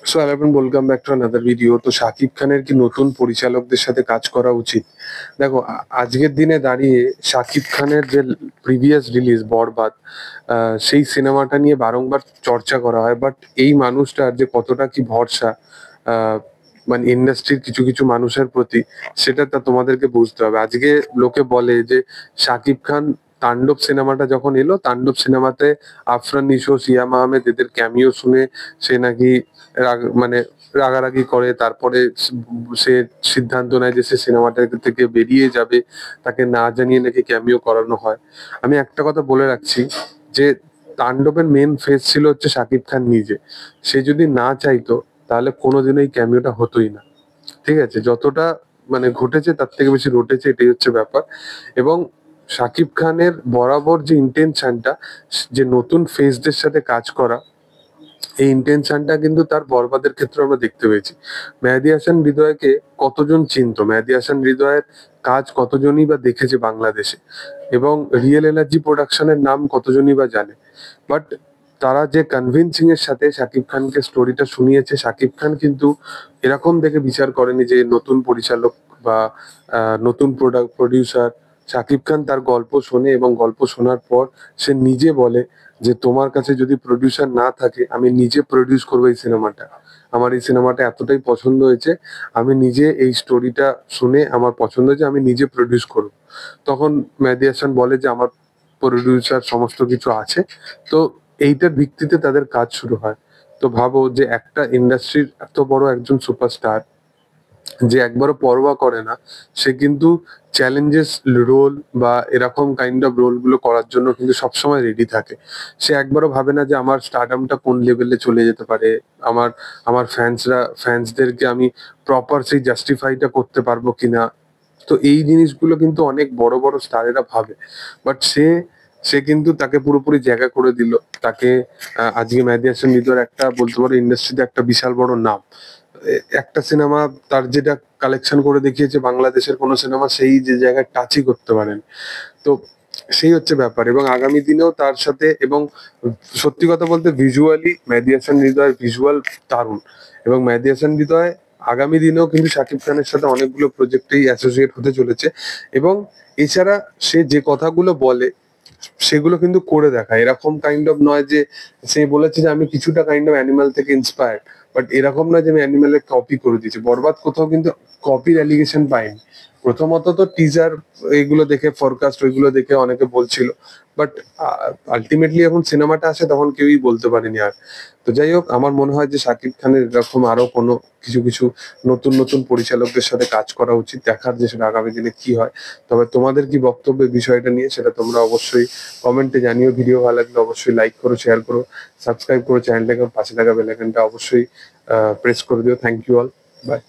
So hello everyone, welcome back to another video. তো শাকিব খানের কি নতুন পরিচালকদের সাথে কাজ করা উচিত? দেখো, আজকের দিনে দাঁড়িয়ে শাকিব খানের যে প্রিভিয়াস রিলিজ বরবাদ, সেই সিনেমাটা নিয়ে বারংবার চর্চা করা হয়, বাট এই মানুষটার যে কতটা কি ভরসা আহ, মানে ইন্ডাস্ট্রির কিছু কিছু মানুষের প্রতি, সেটা তা তোমাদেরকে বুঝতে হবে। আজকে লোকে বলে যে শাকিব খান তাণ্ডব সিনেমাটা যখন এলো, তাণ্ডব সিনেমাতে আফরান নিশো, সিয়াম আহমেদ এদের ক্যামিও শুনে সে নাকি মানে রাগারাগি করে। তারপরে সে সিদ্ধান্ত নেয় যে সে সিনেমাটা থেকে বেরিয়ে যাবে, তাকে না জানিয়ে নাকি ক্যামিও করানো হয়। আমি একটা কথা বলে রাখছি, যে তাণ্ডবের মেন ফেস ছিল হচ্ছে শাকিব খান নিজে। সে যদি না চাইতো তাহলে কোনোদিনও এই ক্যামিওটা হতোই না। ঠিক আছে, যতটা মানে ঘটেছে তার থেকে বেশি রটেছে, এটাই হচ্ছে ব্যাপার। এবং শাকিব খানের বরাবর যে ইন্টেনশনটা, যে নতুন ফেসদের সাথে কাজ করা, এই ইন্টেনশনটা কিন্তু তার বরবাদের ক্ষেত্রে আমরা দেখতে পেয়েছি। মেহেদী হাসান হৃদয়কে কতজন চিনতো, মেহেদী হাসান হৃদয়ের কাজ কতজনই বা দেখেছে বাংলাদেশে, এবং রিয়েল এনার্জি প্রোডাকশনের নাম কতজনই বা জানে। বাট তারা যে কনভিনসিং এর সাথে শাকিব খানকে স্টোরিটা শুনিয়েছে, শাকিব খান কিন্তু এরকম দেখে বিচার করেনি যে নতুন পরিচালক বা নতুন প্রডিউসার। শাকিব খান তার গল্প শোনে এবং গল্প শোনার পর সে নিজে বলে যে তোমার কাছে যদি প্রডিউসার না থাকে, আমি নিজে প্রডিউস করবো এই সিনেমাটা। আমার এই সিনেমাটা এতটাই পছন্দ হয়েছে, আমি নিজে এই স্টোরিটা শুনে আমার পছন্দ হয়েছে, আমি নিজে প্রডিউস করবো। তখন মেহেদী হাসান বলে যে আমার প্রডিউসার সমস্ত কিছু আছে। তো এইটার ভিত্তিতে তাদের কাজ শুরু হয়। তো ভাবো যে একটা ইন্ডাস্ট্রির এত বড় একজন সুপারস্টার, যে একবারও পরোয়া করে না, সে কিন্তু চ্যালেঞ্জেস রোল বা এরকম কাইন্ড অফ রোল গুলো করার জন্য কিন্তু সবসময় রেডি থাকে। সে একবারও ভাবে না যে আমার স্টারডামটা কোন লেভেলে চলে যেতে পারে, আমার আমার ফ্যান্সদেরকে আমি প্রপার সেই জাস্টিফাইটা করতে পারবো কিনা। তো এই জিনিসগুলো কিন্তু অনেক বড় বড় স্টারেরা ভাবে। বাট সে সে কিন্তু তাকে পুরোপুরি জায়গা করে দিল। তাকে আজকে মেহেদী হাসান হৃদয়ের একটা বলতে পারো ইন্ডাস্ট্রিতে একটা বিশাল বড় নাম। একটা সিনেমা তার যেটা কালেকশন করে দেখিয়েছে, বাংলাদেশের কোনো সিনেমা সেই যে জায়গায় টাচই করতে পারেন। তো সেই হচ্ছে ব্যাপার। এবং আগামী দিনেও তার সাথে, এবং সত্যি কথা বলতে ভিজুয়ালি মেহেদী হাসান হৃদয়ের ভিজুয়াল দারুণ। এবং মেহেদী হাসান হৃদয় আগামী দিনেও কিন্তু শাকিব খানের সাথে অনেকগুলো প্রজেক্টেই অ্যাসোসিয়েট হতে চলেছে। এবং এছাড়া সে যে কথাগুলো বলে সেগুলো কিন্তু করে দেখায়। এরকম কাইন্ড অফ নয় যে সে বলেছে যে আমি কিছুটা কাইন্ড অফ অ্যানিমাল থেকে ইন্সপায়ার্ড, বাট এরকম নয় যে আমি অ্যানিমালের কপি করে দিয়েছি। বরবাদ কোথাও কিন্তু কপির অ্যালিগেশন পাইনি। প্রথমত তো টিজার এগুলো দেখে, ফরকাস্ট ওইগুলো দেখে অনেকে বলছিল, বাট আলটিমেটলি যখন সিনেমাটা আসে তখন কেউই বলতে পারেনি আর। তো যাই হোক, আমার মনে হয় যে শাকিব খানের এরকম আরো কোনো কিছু কিছু নতুন নতুন পরিচালকদের সাথে কাজ করা উচিত। দেখার যে সেটা আগামী দিনে কি হয়। তবে তোমাদের কি বক্তব্য এই বিষয়টা নিয়ে, সেটা তোমরা অবশ্যই কমেন্টে জানিও। ভিডিও ভালো লাগলে অবশ্যই লাইক করো, শেয়ার করো, সাবস্ক্রাইব করো চ্যানেলটাকে, পাশে থাকা বেল আইকনটা অবশ্যই প্রেস করে দিও। Thank you all, by.